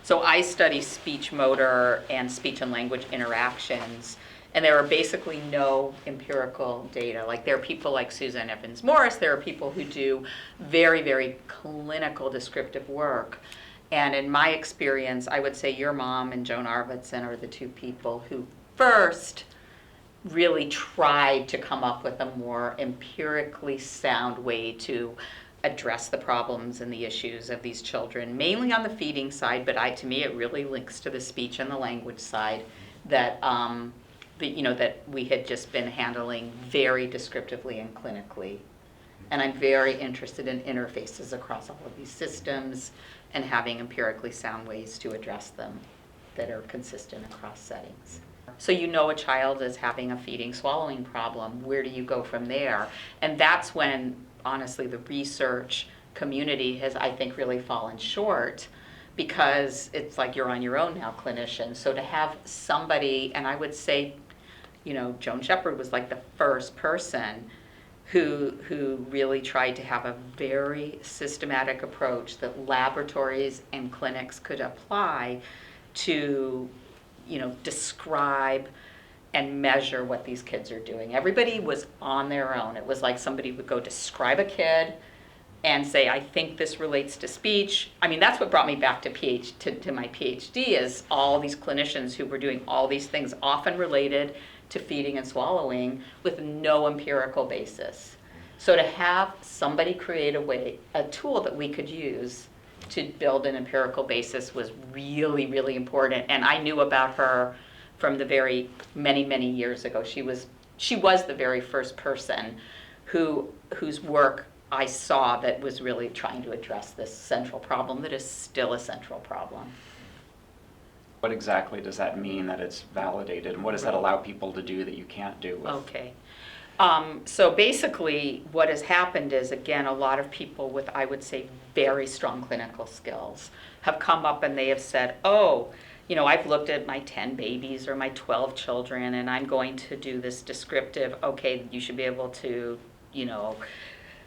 So I study speech motor and speech and language interactions, and there are basically no empirical data. Like there are people like Susan Evans Morris, there are people who do very, very clinical descriptive work. And in my experience, I would say your mom and Joan Arvidsson are the two people who first really tried to come up with a more empirically sound way to address the problems and the issues of these children, mainly on the feeding side, but to me it really links to the speech and the language side that that we had just been handling very descriptively and clinically. And I'm very interested in interfaces across all of these systems and having empirically sound ways to address them that are consistent across settings. So you know a child is having a feeding swallowing problem. Where do you go from there? And that's when, honestly, the research community has, I think, really fallen short, because it's like you're on your own now, clinician. So to have somebody, and I would say, Joan Sheppard was like the first person who really tried to have a very systematic approach that laboratories and clinics could apply to describe and measure what these kids are doing. Everybody was on their own. It was like somebody would go describe a kid and say, I think this relates to speech. I mean, that's what brought me back to my PhD, is all these clinicians who were doing all these things, often related to feeding and swallowing, with no empirical basis. So to have somebody create a tool that we could use to build an empirical basis was really, really important. And I knew about her from the very many years ago. She was the very first person whose work I saw that was really trying to address this central problem that is still a central problem. What exactly does that mean, that it's validated, and what does that allow people to do that you can't do with? Okay. So basically what has happened is, again, a lot of people with, I would say, very strong clinical skills have come up and they have said, I've looked at my 10 babies or my 12 children, and I'm going to do this descriptive, okay, you should be able to,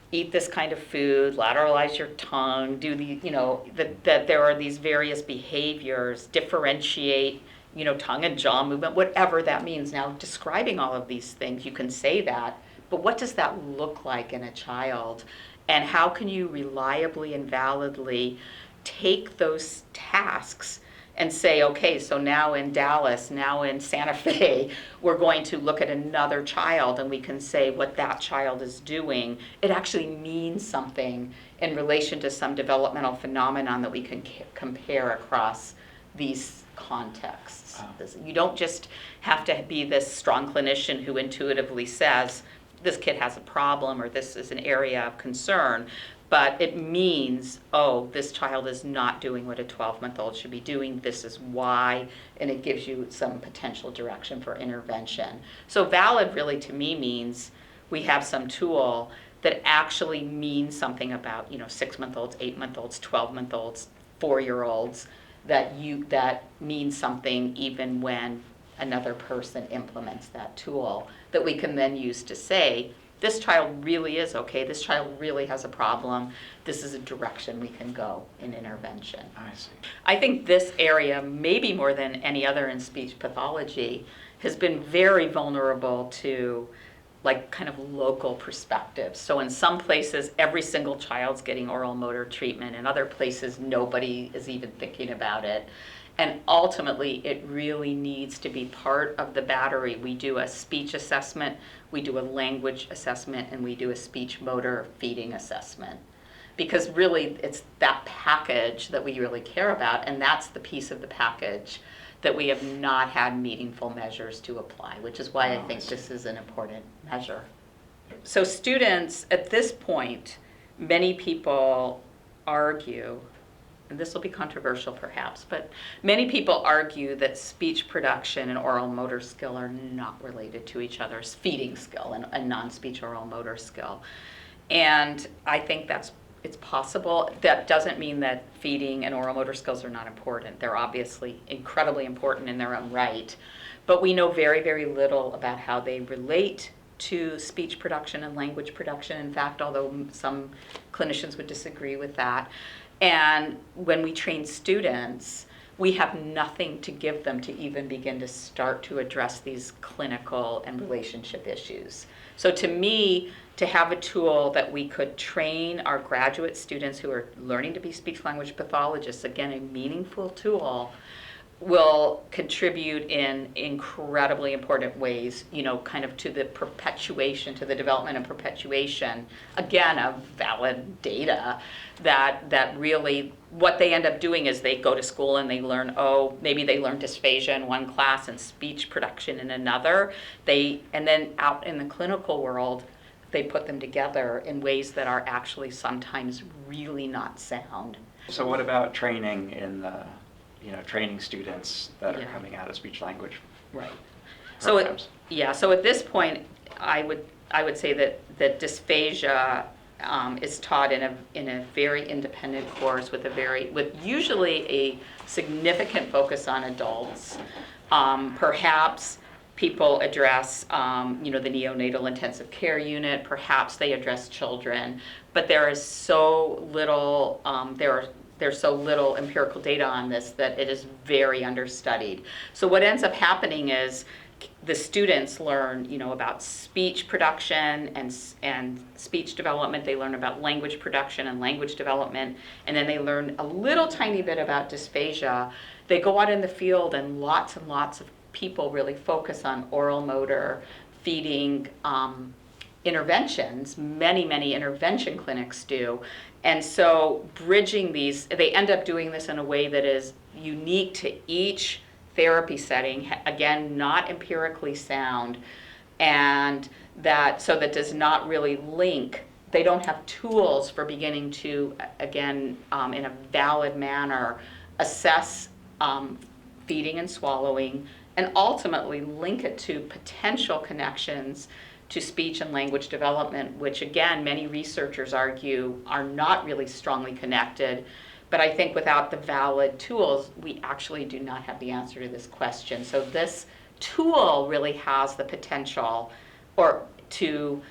eat this kind of food, lateralize your tongue, do that there are these various behaviors, differentiate, tongue and jaw movement, whatever that means. Now, describing all of these things, you can say that, but what does that look like in a child? And how can you reliably and validly take those tasks and say, okay, so now in Dallas, now in Santa Fe, we're going to look at another child and we can say what that child is doing. It actually means something in relation to some developmental phenomenon that we can compare across these contexts. You don't just have to be this strong clinician who intuitively says, this kid has a problem or this is an area of concern, but it means, this child is not doing what a 12-month-old should be doing, this is why, and it gives you some potential direction for intervention. So valid really to me means we have some tool that actually means something about 6-month-olds, 8-month-olds, 12-month-olds, 4-year-olds, that means something even when another person implements that tool, that we can then use to say, this child really is okay, this child really has a problem, this is a direction we can go in intervention. I see. I think this area, maybe more than any other in speech pathology, has been very vulnerable to kind of local perspectives. So in some places, every single child's getting oral motor treatment. In other places, nobody is even thinking about it. And ultimately, it really needs to be part of the battery. We do a speech assessment, we do a language assessment, and we do a speech motor feeding assessment. Because really, it's that package that we really care about, and that's the piece of the package that we have not had meaningful measures to apply, which is why I think this is an important measure. So students, at this point, many people argue, and this will be controversial perhaps, but many people argue that speech production and oral motor skill are not related to each other, feeding skill and non-speech oral motor skill. And I think it's possible. That doesn't mean that feeding and oral motor skills are not important. They're obviously incredibly important in their own right, but we know very, very little about how they relate to speech production and language production. In fact, although some clinicians would disagree with that. And when we train students, we have nothing to give them to even begin to start to address these clinical and relationship issues. So to me, to have a tool that we could train our graduate students who are learning to be speech-language pathologists, again, a meaningful tool, will contribute in incredibly important ways, kind of to the perpetuation, to the development and perpetuation, again, of valid data that really, what they end up doing is they go to school and they learn, maybe they learn dysphagia in one class and speech production in another. And then out in the clinical world, they put them together in ways that are actually sometimes really not sound. So what about training in the training students that are Yeah. coming out of speech language Right. programs? So at this point, I would say that dysphagia is taught in a very independent course with usually a significant focus on adults. Perhaps people address the neonatal intensive care unit. Perhaps they address children, but there is so little. There's so little empirical data on this that it is very understudied. So what ends up happening is the students learn, about speech production and speech development. They learn about language production and language development, and then they learn a little tiny bit about dysphagia. They go out in the field, and lots of people really focus on oral motor, feeding, interventions. Many intervention clinics do. And so bridging these, they end up doing this in a way that is unique to each therapy setting, again, not empirically sound, and that does not really link. They don't have tools for beginning to, again, in a valid manner, assess feeding and swallowing, and ultimately link it to potential connections to speech and language development, which again, many researchers argue are not really strongly connected. But I think without the valid tools, we actually do not have the answer to this question. So this tool really has the potential to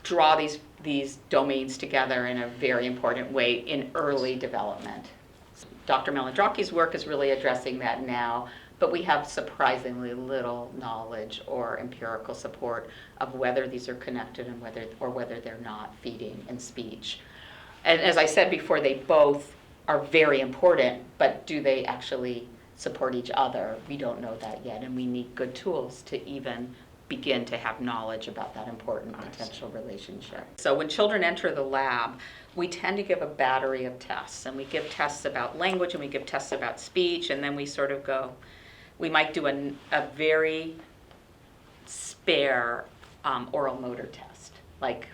draw these domains together in a very important way in early development. Dr. Malandraki's work is really addressing that now, but we have surprisingly little knowledge or empirical support of whether these are connected and whether they're not, feeding and speech. And as I said before, they both are very important, but do they actually support each other? We don't know that yet, and we need good tools to even begin to have knowledge about that important potential relationship. So when children enter the lab, we tend to give a battery of tests, and we give tests about language and we give tests about speech, and then we sort of go, we might do a very spare oral motor test, like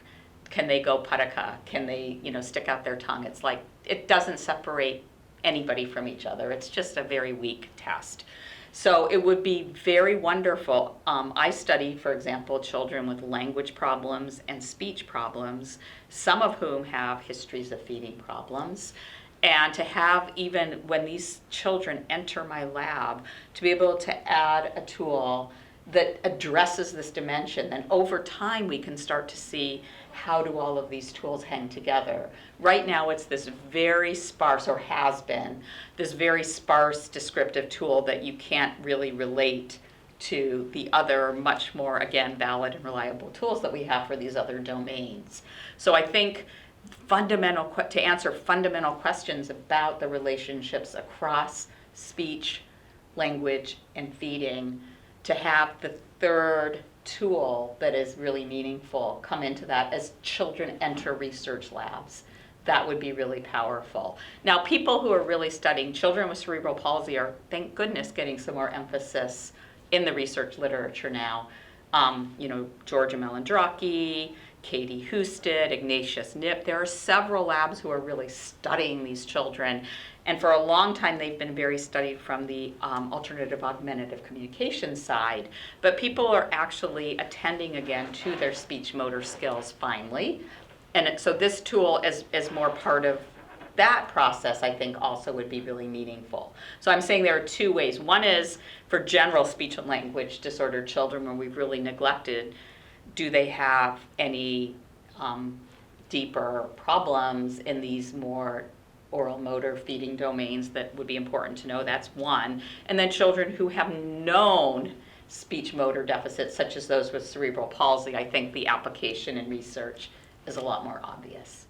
can they go padaka, can they stick out their tongue. It's like it doesn't separate anybody from each other. It's just a very weak test. So it would be very wonderful. I study, for example, children with language problems and speech problems, some of whom have histories of feeding problems. And to have, even when these children enter my lab, to be able to add a tool that addresses this dimension, then over time we can start to see how do all of these tools hang together. Right now it's this very sparse, or has been, this very sparse descriptive tool that you can't really relate to the other much more, again, valid and reliable tools that we have for these other domains. So I think to answer fundamental questions about the relationships across speech, language, and feeding, to have the third tool that is really meaningful come into that as children enter research labs, that would be really powerful. Now, people who are really studying children with cerebral palsy are, thank goodness, getting some more emphasis in the research literature now. Georgia Malandraki, Katie Husted, Ignatius Nip. There are several labs who are really studying these children. And for a long time, they've been very studied from the alternative augmentative communication side. But people are actually attending again to their speech motor skills finally. And so this tool is more part of that process, I think, also would be really meaningful. So I'm saying there are two ways. One is for general speech and language disordered children where we've really neglected, do they have any deeper problems in these more oral motor feeding domains that would be important to know. That's one. And then children who have known speech motor deficits, such as those with cerebral palsy, I think the application in research is a lot more obvious.